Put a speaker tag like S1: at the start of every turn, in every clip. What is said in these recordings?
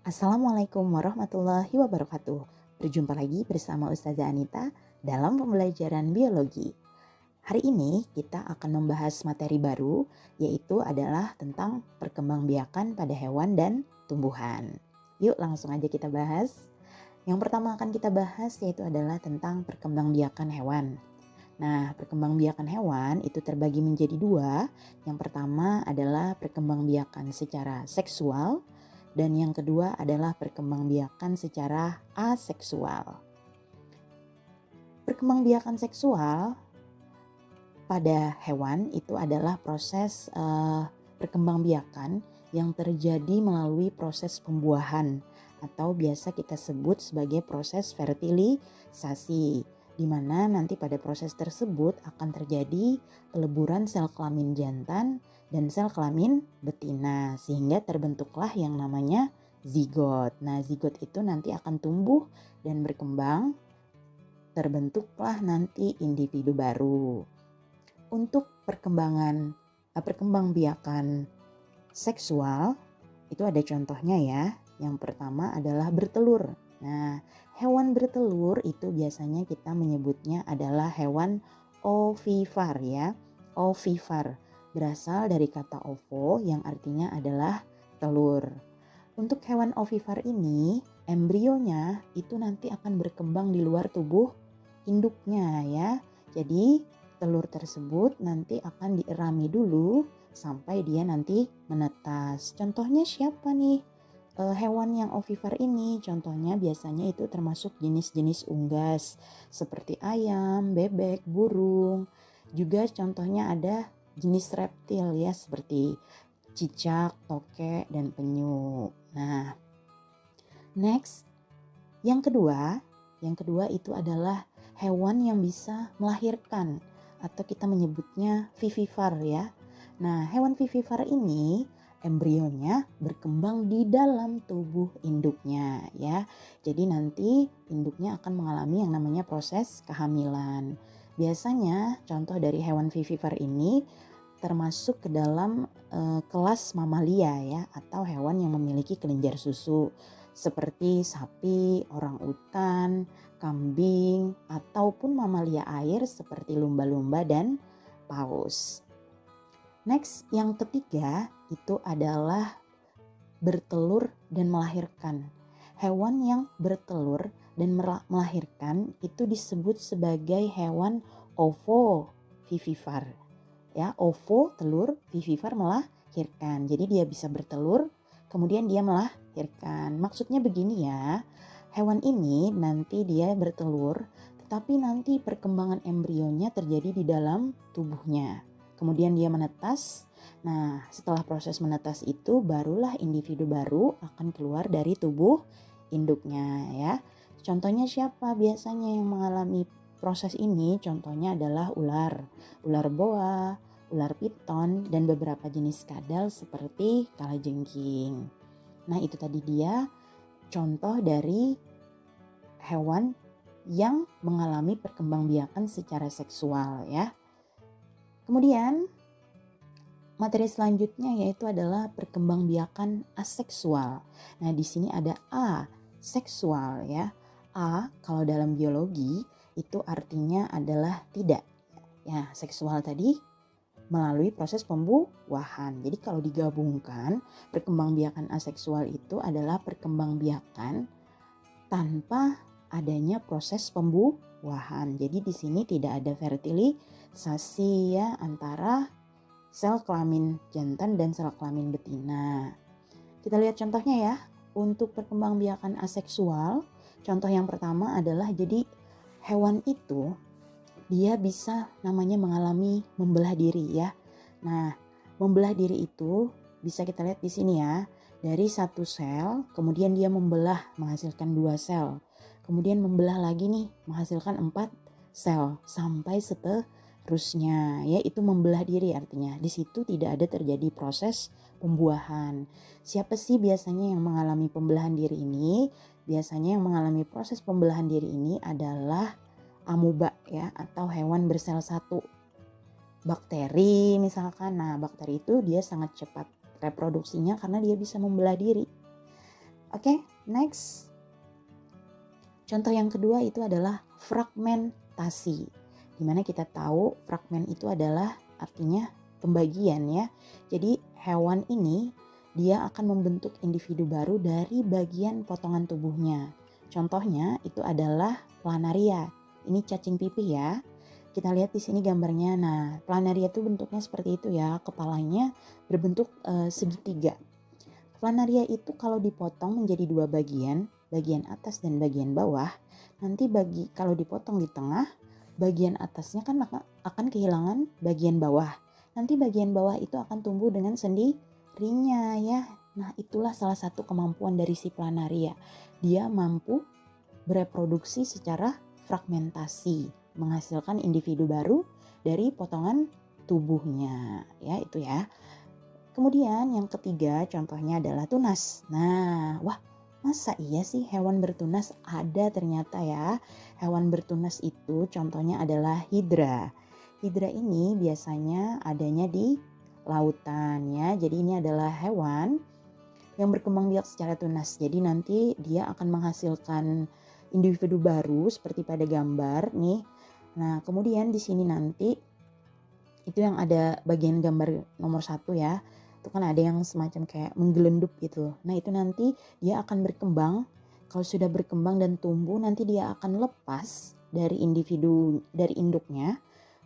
S1: Assalamualaikum warahmatullahi wabarakatuh. Berjumpa lagi bersama Ustazah Anita dalam pembelajaran biologi. Hari ini kita akan membahas materi baru, yaitu adalah tentang perkembangbiakan pada hewan dan tumbuhan. Yuk langsung aja kita bahas. Yang pertama akan kita bahas yaitu adalah tentang perkembangbiakan hewan. Nah, perkembangbiakan hewan itu terbagi menjadi dua. Yang pertama adalah perkembangbiakan secara seksual, dan yang kedua adalah perkembangbiakan secara aseksual. Perkembangbiakan seksual pada hewan itu adalah proses perkembangbiakan yang terjadi melalui proses pembuahan atau biasa kita sebut sebagai proses fertilisasi, di mana nanti pada proses tersebut akan terjadi peleburan sel kelamin jantan dan sel kelamin betina sehingga terbentuklah yang namanya zigot. Nah, zigot itu nanti akan tumbuh dan berkembang, terbentuklah nanti individu baru. Untuk perkembangbiakan seksual itu ada contohnya ya. Yang pertama adalah bertelur. Nah, hewan bertelur itu biasanya kita menyebutnya adalah hewan ovivar ya. Ovivar berasal dari kata ovo yang artinya adalah telur. Untuk hewan ovivar ini, embrionya itu nanti akan berkembang di luar tubuh induknya ya. Jadi telur tersebut nanti akan dierami dulu sampai dia nanti menetas. Contohnya siapa nih? Hewan yang ovivar ini contohnya biasanya itu termasuk jenis-jenis unggas seperti ayam, bebek, burung. Juga contohnya ada jenis reptil ya seperti cicak, tokek, dan penyu. Nah, next yang kedua itu adalah hewan yang bisa melahirkan atau kita menyebutnya vivivar ya. Nah, hewan vivivar ini embrionya berkembang di dalam tubuh induknya ya. Jadi nanti induknya akan mengalami yang namanya proses kehamilan. Biasanya contoh dari hewan vivivar ini termasuk ke dalam kelas mamalia ya, atau hewan yang memiliki kelenjar susu seperti sapi, orangutan, kambing, ataupun mamalia air seperti lumba-lumba dan paus. Next, yang ketiga itu adalah bertelur dan melahirkan. Hewan yang bertelur dan melahirkan itu disebut sebagai hewan ovovivivar. Ya, ovo telur, vivivar melahirkan. Jadi dia bisa bertelur, kemudian dia melahirkan. Maksudnya begini ya, hewan ini nanti dia bertelur, tetapi nanti perkembangan embrionya terjadi di dalam tubuhnya. Kemudian dia menetas. Nah, setelah proses menetas itu barulah individu baru akan keluar dari tubuh induknya ya. Contohnya siapa biasanya yang mengalami proses ini? Contohnya adalah ular boa, ular piton, dan beberapa jenis kadal seperti kalajengking. Nah, itu tadi dia contoh dari hewan yang mengalami perkembangbiakan secara seksual ya. Kemudian materi selanjutnya yaitu adalah perkembangbiakan aseksual. Nah, di sini ada aseksual ya. A kalau dalam biologi itu artinya adalah tidak. Ya, seksual tadi melalui proses pembuahan. Jadi kalau digabungkan, perkembangbiakan aseksual itu adalah perkembangbiakan tanpa adanya proses pembuahan. Jadi di sini tidak ada fertilisasi ya antara sel kelamin jantan dan sel kelamin betina. Kita lihat contohnya ya. Untuk perkembangbiakan aseksual, contoh yang pertama adalah jadi hewan itu dia bisa namanya mengalami membelah diri ya. Nah, membelah diri itu bisa kita lihat di sini ya. Dari satu sel, kemudian dia membelah menghasilkan 2 sel. Kemudian membelah lagi nih menghasilkan 4 sel sampai seterusnya. Ya, itu membelah diri artinya. Di situ tidak ada terjadi proses pembuahan. Siapa sih biasanya yang mengalami pembelahan diri ini? Biasanya yang mengalami proses pembelahan diri ini adalah amuba ya, atau hewan bersel satu. Bakteri misalkan. Nah, bakteri itu dia sangat cepat reproduksinya karena dia bisa membelah diri. Oke, next. Contoh yang kedua itu adalah fragmentasi. Dimana kita tahu fragmen itu adalah artinya pembagian ya. Jadi hewan ini dia akan membentuk individu baru dari bagian potongan tubuhnya. Contohnya itu adalah planaria. Ini cacing pipih ya. Kita lihat di sini gambarnya. Nah, planaria itu bentuknya seperti itu ya. Kepalanya berbentuk segitiga. Planaria itu kalau dipotong menjadi dua bagian atas dan bagian bawah, nanti kalau dipotong di tengah, bagian atasnya kan akan kehilangan bagian bawah. Nanti bagian bawah itu akan tumbuh dengan sendirinya ya. Nah, itulah salah satu kemampuan dari si planaria. Dia mampu bereproduksi secara fragmentasi, menghasilkan individu baru dari potongan tubuhnya. Ya, itu ya. Kemudian yang ketiga contohnya adalah tunas. Nah, wah, masa iya sih hewan bertunas? Ada ternyata ya. Hewan bertunas itu contohnya adalah hidra. Hidra ini biasanya adanya di lautan ya. Jadi ini adalah hewan yang berkembang biak secara tunas. Jadi nanti dia akan menghasilkan individu baru seperti pada gambar nih. Nah, kemudian di sini nanti itu yang ada bagian gambar nomor 1 ya. Itu kan ada yang semacam kayak menggelendup gitu. Nah, itu nanti dia akan berkembang. Kalau sudah berkembang dan tumbuh, nanti dia akan lepas dari induknya.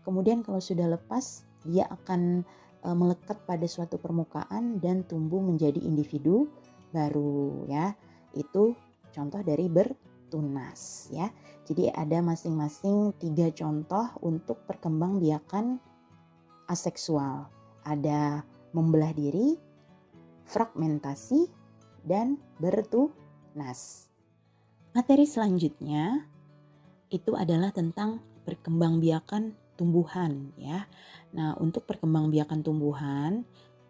S1: Kemudian kalau sudah lepas, dia akan melekat pada suatu permukaan dan tumbuh menjadi individu baru ya. Itu contoh dari bertunas ya. Jadi ada masing-masing 3 contoh untuk perkembangbiakan aseksual. Ada membelah diri, fragmentasi, dan bertunas. Materi selanjutnya itu adalah tentang perkembangbiakan tumbuhan ya. Nah, untuk perkembangbiakan tumbuhan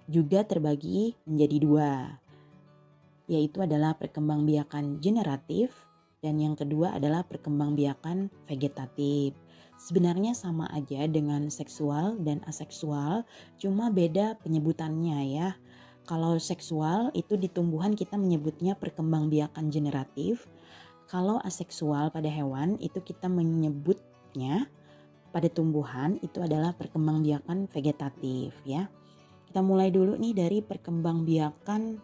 S1: juga terbagi menjadi 2, yaitu adalah perkembangbiakan generatif dan yang kedua adalah perkembangbiakan vegetatif. Sebenarnya sama aja dengan seksual dan aseksual, cuma beda penyebutannya ya. Kalau seksual itu di tumbuhan kita menyebutnya perkembangbiakan generatif. Kalau aseksual pada hewan itu kita menyebutnya pada tumbuhan itu adalah perkembangbiakan vegetatif ya. Kita mulai dulu nih dari perkembangbiakan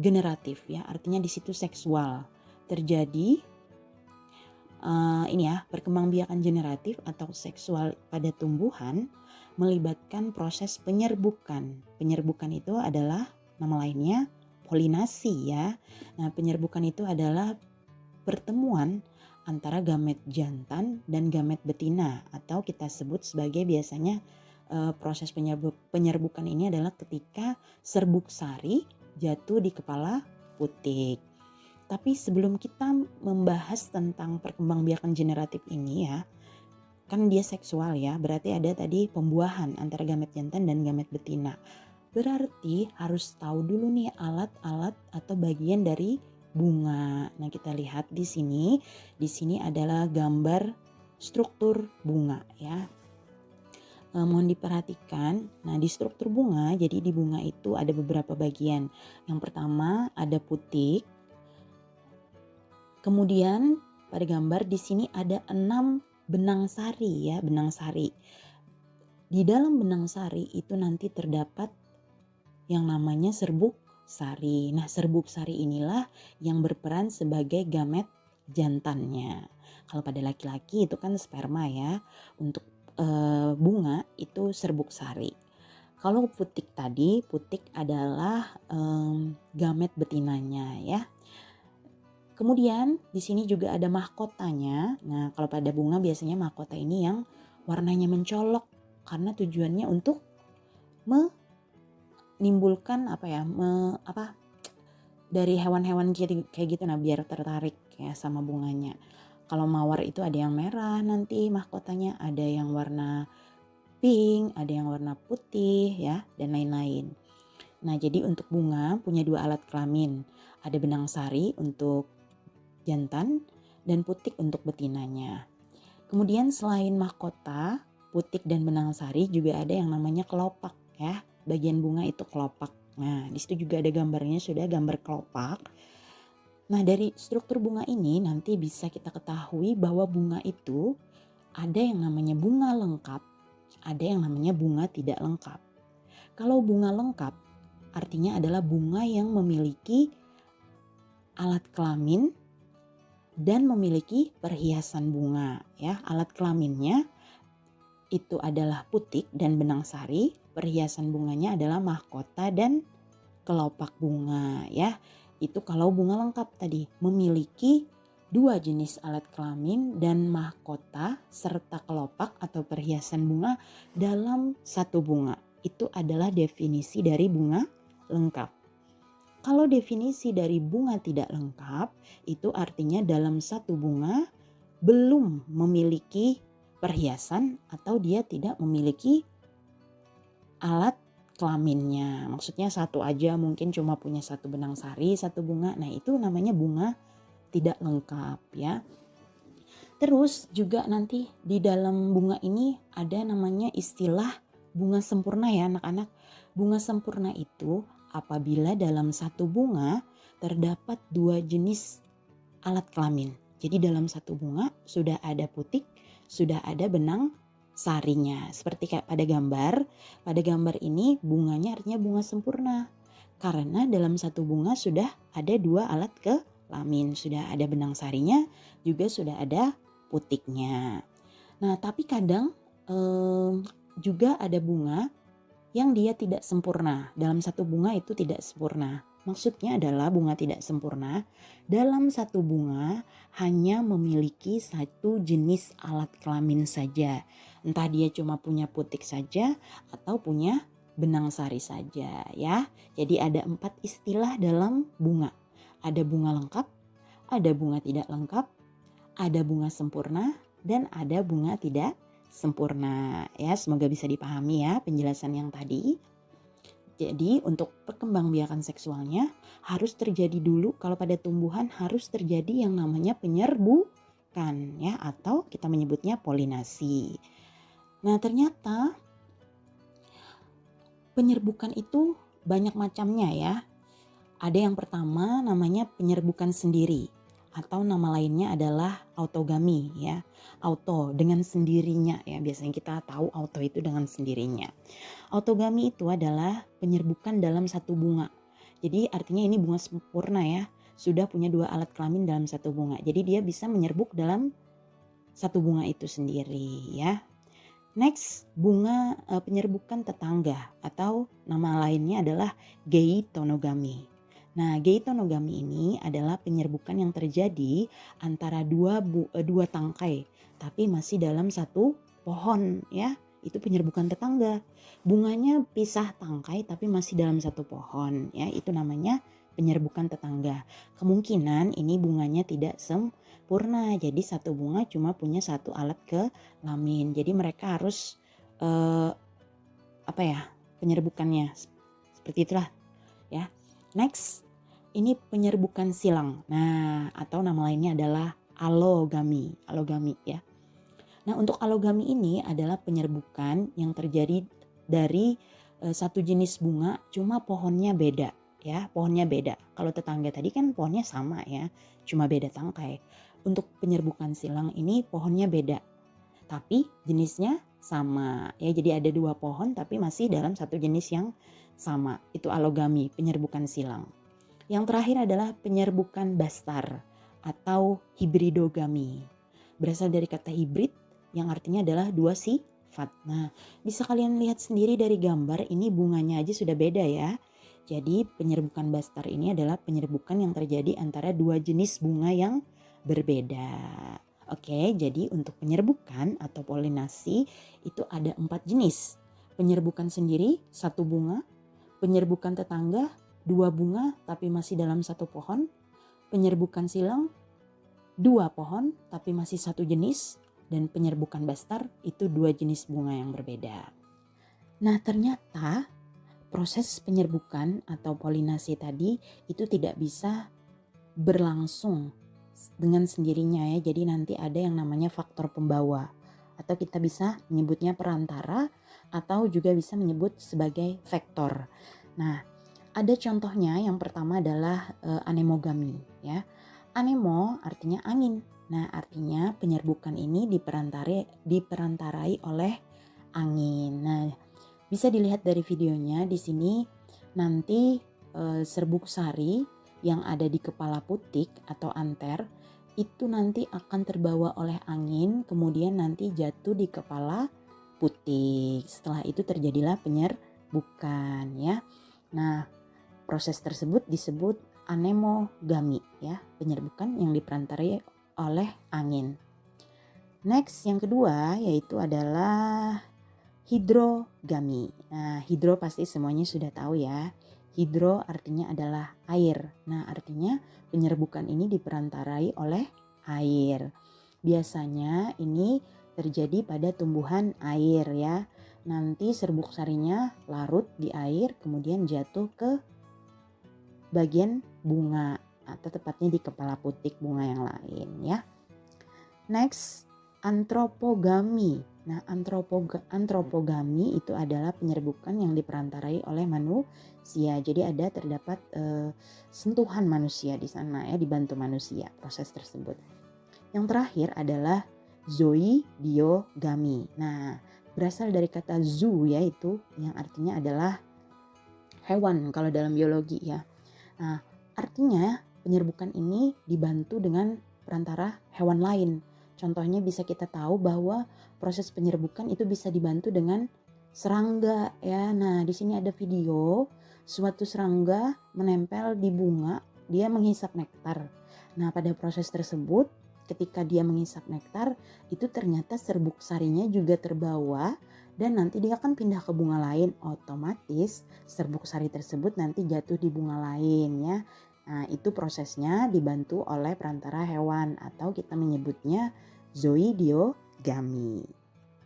S1: generatif ya, artinya di situ seksual terjadi. Ini ya, perkembangbiakan generatif atau seksual pada tumbuhan melibatkan proses penyerbukan. Penyerbukan itu adalah nama lainnya polinasi ya. Nah, penyerbukan itu adalah pertemuan antara gamet jantan dan gamet betina atau kita sebut sebagai biasanya proses penyerbukan ini adalah ketika serbuk sari jatuh di kepala putik. Tapi sebelum kita membahas tentang perkembangbiakan generatif ini ya, kan dia seksual ya, berarti ada tadi pembuahan antara gamet jantan dan gamet betina. Berarti harus tahu dulu nih alat-alat atau bagian dari bunga. Nah, kita lihat di sini. Di sini adalah gambar struktur bunga ya. Mohon diperhatikan. Nah, di struktur bunga, jadi di bunga itu ada beberapa bagian. Yang pertama ada putik. Kemudian pada gambar di sini ada 6 benang sari ya, benang sari. Di dalam benang sari itu nanti terdapat yang namanya serbuk sari. Nah, serbuk sari inilah yang berperan sebagai gamet jantannya. Kalau pada laki-laki itu kan sperma ya. Untuk bunga itu serbuk sari. Kalau putik tadi, putik adalah gamet betinanya ya. Kemudian di sini juga ada mahkotanya. Nah, kalau pada bunga biasanya mahkota ini yang warnanya mencolok karena tujuannya untuk menimbulkan dari hewan-hewan kayak gitu, nah biar tertarik ya sama bunganya. Kalau mawar itu ada yang merah nanti mahkotanya, ada yang warna pink, ada yang warna putih ya, dan lain-lain. Nah, jadi untuk bunga punya 2 alat kelamin. Ada benang sari untuk jantan dan putik untuk betinanya. Kemudian selain mahkota, putik dan benang sari juga ada yang namanya kelopak ya. Bagian bunga itu kelopak. Nah, di situ juga ada gambarnya, sudah gambar kelopak. Nah, dari struktur bunga ini nanti bisa kita ketahui bahwa bunga itu ada yang namanya bunga lengkap, ada yang namanya bunga tidak lengkap. Kalau bunga lengkap artinya adalah bunga yang memiliki alat kelamin dan memiliki perhiasan bunga, ya. Alat kelaminnya itu adalah putik dan benang sari, perhiasan bunganya adalah mahkota dan kelopak bunga, ya. Itu kalau bunga lengkap tadi memiliki 2 jenis alat kelamin dan mahkota serta kelopak atau perhiasan bunga dalam satu bunga. Itu adalah definisi dari bunga lengkap. Kalau definisi dari bunga tidak lengkap, itu artinya dalam satu bunga belum memiliki perhiasan atau dia tidak memiliki alat kelaminnya. Maksudnya satu aja, mungkin cuma punya satu benang sari, satu bunga. Nah, itu namanya bunga tidak lengkap, ya. Terus juga nanti di dalam bunga ini ada namanya istilah bunga sempurna, ya anak-anak. Bunga sempurna itu apabila dalam satu bunga terdapat 2 jenis alat kelamin. Jadi dalam satu bunga sudah ada putik, sudah ada benang sarinya. Seperti kayak pada gambar. Pada gambar ini bunganya artinya bunga sempurna. Karena dalam satu bunga sudah ada 2 alat kelamin. Sudah ada benang sarinya, juga sudah ada putiknya. Nah, tapi kadang juga ada bunga yang dia tidak sempurna. Dalam satu bunga itu tidak sempurna. Maksudnya adalah bunga tidak sempurna dalam satu bunga hanya memiliki satu jenis alat kelamin saja. Entah dia cuma punya putik saja atau punya benang sari saja, ya. Jadi ada 4 istilah dalam bunga. Ada bunga lengkap, ada bunga tidak lengkap, ada bunga sempurna, dan ada bunga tidak sempurna, ya. Semoga bisa dipahami ya penjelasan yang tadi. Jadi untuk perkembangbiakan seksualnya harus terjadi dulu, kalau pada tumbuhan harus terjadi yang namanya penyerbukan, ya, atau kita menyebutnya polinasi. Nah, ternyata penyerbukan itu banyak macamnya, ya. Ada yang pertama namanya penyerbukan sendiri, atau nama lainnya adalah autogami, ya. Auto dengan sendirinya, ya. Biasanya kita tahu auto itu dengan sendirinya. Autogami itu adalah penyerbukan dalam satu bunga. Jadi artinya ini bunga sempurna, ya. Sudah punya 2 alat kelamin dalam satu bunga. Jadi dia bisa menyerbuk dalam satu bunga itu sendiri, ya. Next, bunga penyerbukan tetangga atau nama lainnya adalah geitonogami. Nah, geitonogami ini adalah penyerbukan yang terjadi antara dua tangkai tapi masih dalam satu pohon, ya. Itu penyerbukan tetangga. Bunganya pisah tangkai tapi masih dalam satu pohon, ya. Itu namanya penyerbukan tetangga. Kemungkinan ini bunganya tidak sempurna. Jadi satu bunga cuma punya satu alat kelamin. Jadi mereka harus penyerbukannya seperti itulah, ya. Next, ini penyerbukan silang. Nah, atau nama lainnya adalah alogami, ya. Nah, untuk alogami ini adalah penyerbukan yang terjadi dari satu jenis bunga, cuma pohonnya beda, ya. Pohonnya beda. Kalau tetangga tadi kan pohonnya sama, ya, cuma beda tangkai. Untuk penyerbukan silang ini pohonnya beda, tapi jenisnya sama, ya. Jadi ada 2 pohon tapi masih dalam satu jenis yang sama. Itu alogami, penyerbukan silang. Yang terakhir adalah penyerbukan bastar atau hibridogami. Berasal dari kata hibrid yang artinya adalah 2 sifat. Nah, bisa kalian lihat sendiri dari gambar, ini bunganya aja sudah beda, ya. Jadi penyerbukan bastar ini adalah penyerbukan yang terjadi antara 2 jenis bunga yang berbeda. Oke, jadi untuk penyerbukan atau polinasi itu ada 4 jenis. Penyerbukan sendiri, 1 bunga. Penyerbukan tetangga, 2 bunga tapi masih dalam satu pohon. Penyerbukan silang, 2 pohon tapi masih satu jenis. Dan penyerbukan bastar itu 2 jenis bunga yang berbeda. Nah, ternyata proses penyerbukan atau polinasi tadi itu tidak bisa berlangsung dengan sendirinya, ya. Jadi nanti ada yang namanya faktor pembawa, atau kita bisa menyebutnya perantara atau juga bisa menyebut sebagai vektor. Nah, Ada contohnya, yang pertama adalah anemogami ya. Anemo artinya angin. Nah, artinya penyerbukan ini diperantarai oleh angin. Nah, bisa dilihat dari videonya di sini nanti serbuk sari yang ada di kepala putik atau anter itu nanti akan terbawa oleh angin, kemudian nanti jatuh di kepala putik. Setelah itu terjadilah penyerbukan ya. Nah, proses tersebut disebut anemogami ya, penyerbukan yang diperantarai oleh angin. Next, yang kedua yaitu adalah hidrogami. Nah, hidro pasti semuanya sudah tahu ya. Hidro artinya adalah air. Nah, artinya penyerbukan ini diperantarai oleh air. Biasanya ini terjadi pada tumbuhan air ya. Nanti serbuk sarinya larut di air kemudian jatuh ke bagian bunga atau tepatnya di kepala putik bunga yang lain ya. Next, antropogami. Nah, antropogami itu adalah penyerbukan yang diperantarai oleh manusia. Jadi terdapat sentuhan manusia di sana ya, dibantu manusia proses tersebut. Yang terakhir adalah zoidiogami. Nah, berasal dari kata zoo yaitu yang artinya adalah hewan kalau dalam biologi ya. Nah, artinya penyerbukan ini dibantu dengan perantara hewan lain. Contohnya bisa kita tahu bahwa proses penyerbukan itu bisa dibantu dengan serangga ya. Nah, di sini ada video suatu serangga menempel di bunga, dia menghisap nektar. Nah, pada proses tersebut ketika dia menghisap nektar itu ternyata serbuk sarinya juga terbawa dan nanti dia akan pindah ke bunga lain, otomatis serbuk sari tersebut nanti jatuh di bunga lain ya. Nah, itu prosesnya dibantu oleh perantara hewan atau kita menyebutnya zoidiogami.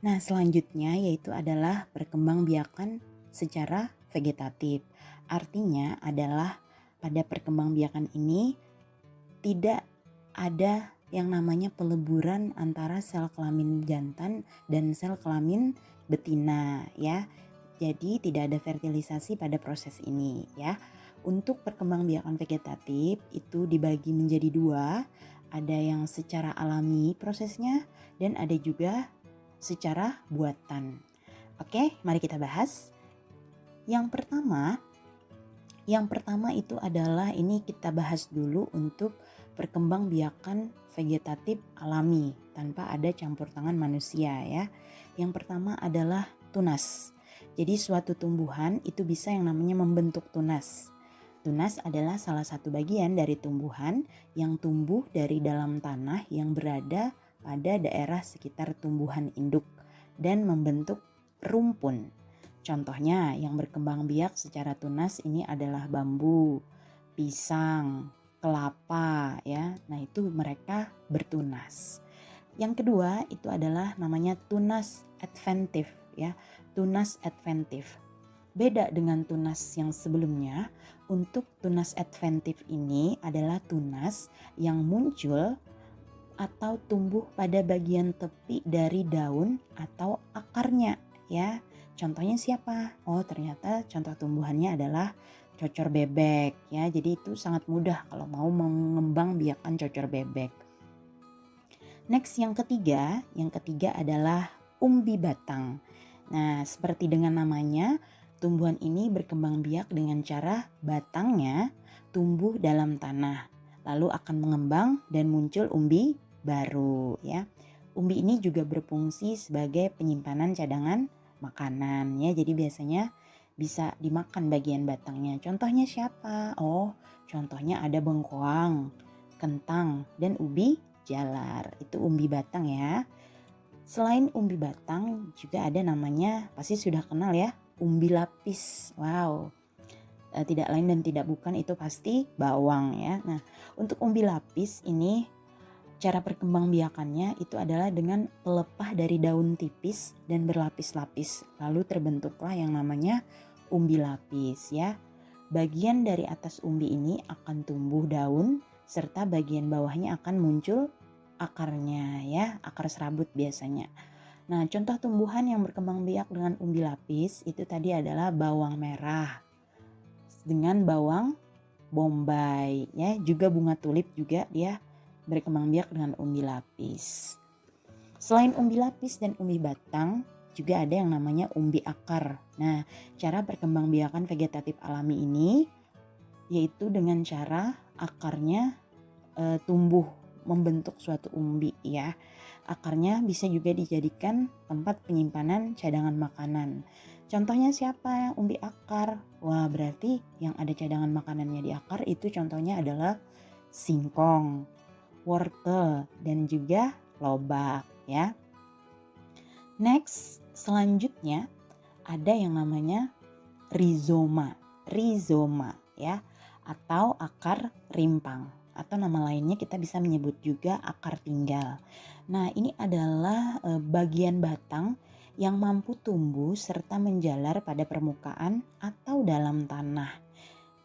S1: Nah, selanjutnya yaitu adalah perkembangbiakan secara vegetatif. Artinya adalah pada perkembangbiakan ini tidak ada yang namanya peleburan antara sel kelamin jantan dan sel kelamin betina ya. Jadi tidak ada fertilisasi pada proses ini ya. Untuk perkembangbiakan vegetatif itu dibagi menjadi dua. Ada yang secara alami prosesnya dan ada juga secara buatan. Oke, mari kita bahas. Yang pertama itu adalah ini kita bahas dulu untuk perkembangbiakan vegetatif alami tanpa ada campur tangan manusia ya. Yang pertama adalah tunas. Jadi suatu tumbuhan itu bisa yang namanya membentuk tunas. Tunas adalah salah satu bagian dari tumbuhan yang tumbuh dari dalam tanah yang berada pada daerah sekitar tumbuhan induk dan membentuk rumpun. Contohnya yang berkembang biak secara tunas ini adalah bambu, pisang, kelapa ya. Nah, itu mereka bertunas. Yang kedua itu adalah namanya tunas adventif ya. Tunas adventif. Beda dengan tunas yang sebelumnya, untuk tunas adventif ini adalah tunas yang muncul atau tumbuh pada bagian tepi dari daun atau akarnya ya. Contohnya siapa? Oh, ternyata contoh tumbuhannya adalah cocor bebek ya. Jadi itu sangat mudah kalau mau mengembangbiakan cocor bebek. Next yang ketiga adalah umbi batang. Nah, seperti dengan namanya, tumbuhan ini berkembang biak dengan cara batangnya tumbuh dalam tanah, lalu akan mengembang dan muncul umbi baru ya. Umbi ini juga berfungsi sebagai penyimpanan cadangan makanan ya. Jadi biasanya bisa dimakan bagian batangnya. Contohnya siapa? Oh, contohnya ada bengkoang, kentang, dan ubi jalar. Itu umbi batang ya. Selain umbi batang juga ada namanya, pasti sudah kenal ya, umbi lapis. Wow, tidak lain dan tidak bukan itu pasti bawang ya. Nah, untuk umbi lapis ini cara perkembangbiakannya itu adalah dengan pelepah dari daun tipis dan berlapis-lapis. Lalu terbentuklah yang namanya umbi lapis ya. Bagian dari atas umbi ini akan tumbuh daun serta bagian bawahnya akan muncul akarnya ya, akar serabut biasanya. Nah, contoh tumbuhan yang berkembang biak dengan umbi lapis itu tadi adalah bawang merah, dengan bawang bombay ya, juga bunga tulip juga dia berkembang biak dengan umbi lapis. Selain umbi lapis dan umbi batang, juga ada yang namanya umbi akar. Nah, cara perkembangbiakan vegetatif alami ini yaitu dengan cara akarnya tumbuh membentuk suatu umbi ya. Akarnya bisa juga dijadikan tempat penyimpanan cadangan makanan. Contohnya siapa yang umbi akar? Wah, berarti yang ada cadangan makanannya di akar itu contohnya adalah singkong, wortel, dan juga lobak ya. Next, selanjutnya ada yang namanya rizoma ya, atau akar rimpang, atau nama lainnya kita bisa menyebut juga akar tinggal. Nah, ini adalah bagian batang yang mampu tumbuh serta menjalar pada permukaan atau dalam tanah.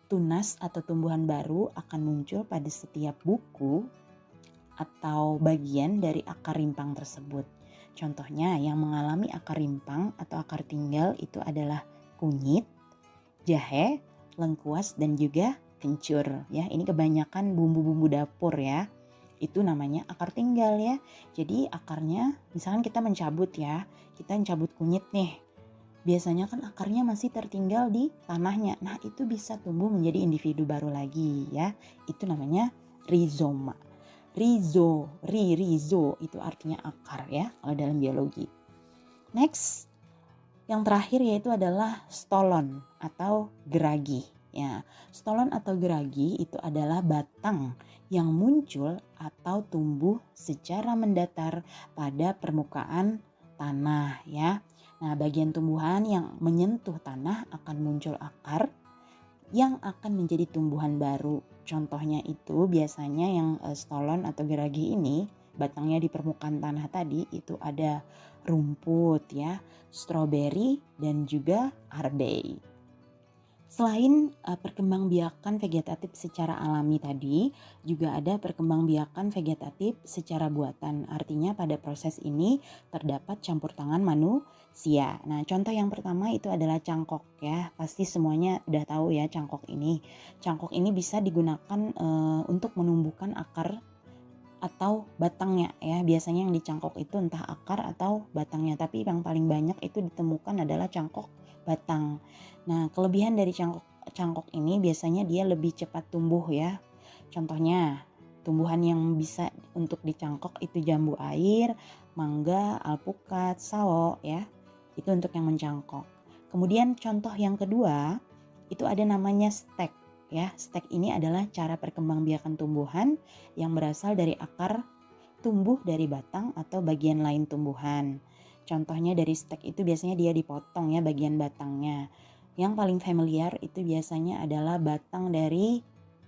S1: Tunas atau tumbuhan baru akan muncul pada setiap buku atau bagian dari akar rimpang tersebut. Contohnya yang mengalami akar rimpang atau akar tinggal itu adalah kunyit, jahe, lengkuas, dan juga kencur ya. Ini kebanyakan bumbu-bumbu dapur ya. Itu namanya akar tinggal ya. Jadi akarnya misalkan kita mencabut ya, kita mencabut kunyit nih. Biasanya kan akarnya masih tertinggal di tanahnya. Nah, itu bisa tumbuh menjadi individu baru lagi ya. Itu namanya rizoma. Rizo itu artinya akar ya kalau dalam biologi. Next, yang terakhir yaitu adalah stolon atau geragi. Ya, stolon atau geragi itu adalah batang yang muncul atau tumbuh secara mendatar pada permukaan tanah ya. Nah, bagian tumbuhan yang menyentuh tanah akan muncul akar yang akan menjadi tumbuhan baru. Contohnya itu biasanya yang stolon atau geragi ini batangnya di permukaan tanah tadi itu ada rumput ya, stroberi dan juga arbei. Selain perkembangbiakan vegetatif secara alami tadi, juga ada perkembangbiakan vegetatif secara buatan. Artinya pada proses ini terdapat campur tangan manusia. Nah, contoh yang pertama itu adalah cangkok ya. Pasti semuanya udah tahu ya cangkok ini. Cangkok ini bisa digunakan untuk menumbuhkan akar atau batangnya ya. Biasanya yang dicangkok itu entah akar atau batangnya, tapi yang paling banyak itu ditemukan adalah cangkok batang. Nah, kelebihan dari cangkok ini biasanya dia lebih cepat tumbuh ya. Contohnya tumbuhan yang bisa untuk dicangkok itu jambu air, mangga, alpukat, sawo ya. Itu untuk yang mencangkok. Kemudian contoh yang kedua itu ada namanya stek ya. Stek ini adalah cara perkembangbiakan tumbuhan yang berasal dari akar tumbuh dari batang atau bagian lain tumbuhan. Contohnya dari stek itu biasanya dia dipotong ya bagian batangnya. Yang paling familiar itu biasanya adalah batang dari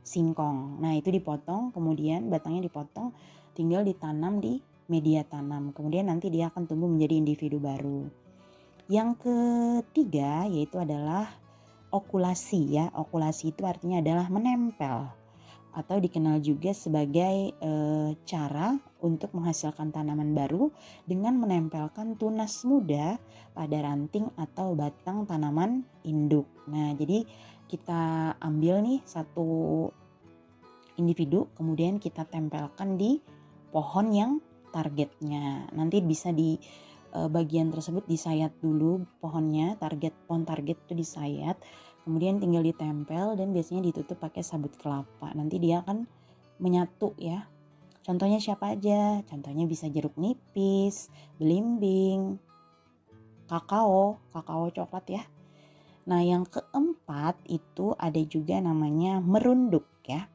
S1: singkong. Nah, itu dipotong, kemudian batangnya dipotong, tinggal ditanam di media tanam. Kemudian nanti dia akan tumbuh menjadi individu baru. Yang ketiga yaitu adalah okulasi ya. Okulasi itu artinya adalah menempel atau dikenal juga sebagai cara untuk menghasilkan tanaman baru dengan menempelkan tunas muda pada ranting atau batang tanaman induk. Nah, jadi kita ambil nih satu individu, kemudian kita tempelkan di pohon yang targetnya. Nanti bisa di bagian tersebut disayat dulu pohonnya, pohon target itu disayat, kemudian tinggal ditempel dan biasanya ditutup pakai sabut kelapa. Nanti dia akan menyatu ya. Contohnya siapa aja? Contohnya bisa jeruk nipis, belimbing, kakao coklat ya. Nah, yang keempat itu ada juga namanya merunduk ya.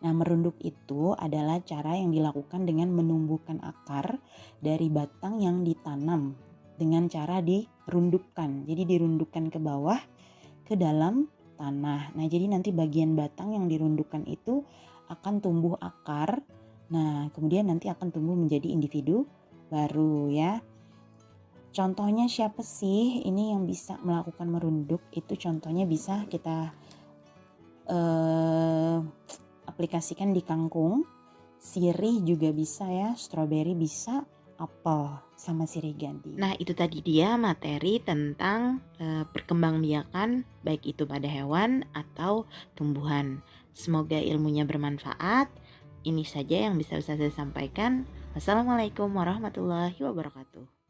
S1: Nah, merunduk itu adalah cara yang dilakukan dengan menumbuhkan akar dari batang yang ditanam dengan cara dirundukkan. Jadi dirundukkan ke bawah ke dalam tanah. Nah, jadi nanti bagian batang yang dirundukkan itu akan tumbuh akar. Nah, kemudian nanti akan tumbuh menjadi individu baru ya. Contohnya siapa sih ini yang bisa melakukan merunduk? Itu contohnya bisa kita aplikasikan di kangkung, sirih juga bisa ya, stroberi bisa, apel sama sirih-ganti.
S2: Nah, itu tadi dia materi tentang perkembangbiakan baik itu pada hewan atau tumbuhan. Semoga ilmunya bermanfaat. Ini saja yang bisa saya sampaikan. Wassalamualaikum warahmatullahi wabarakatuh.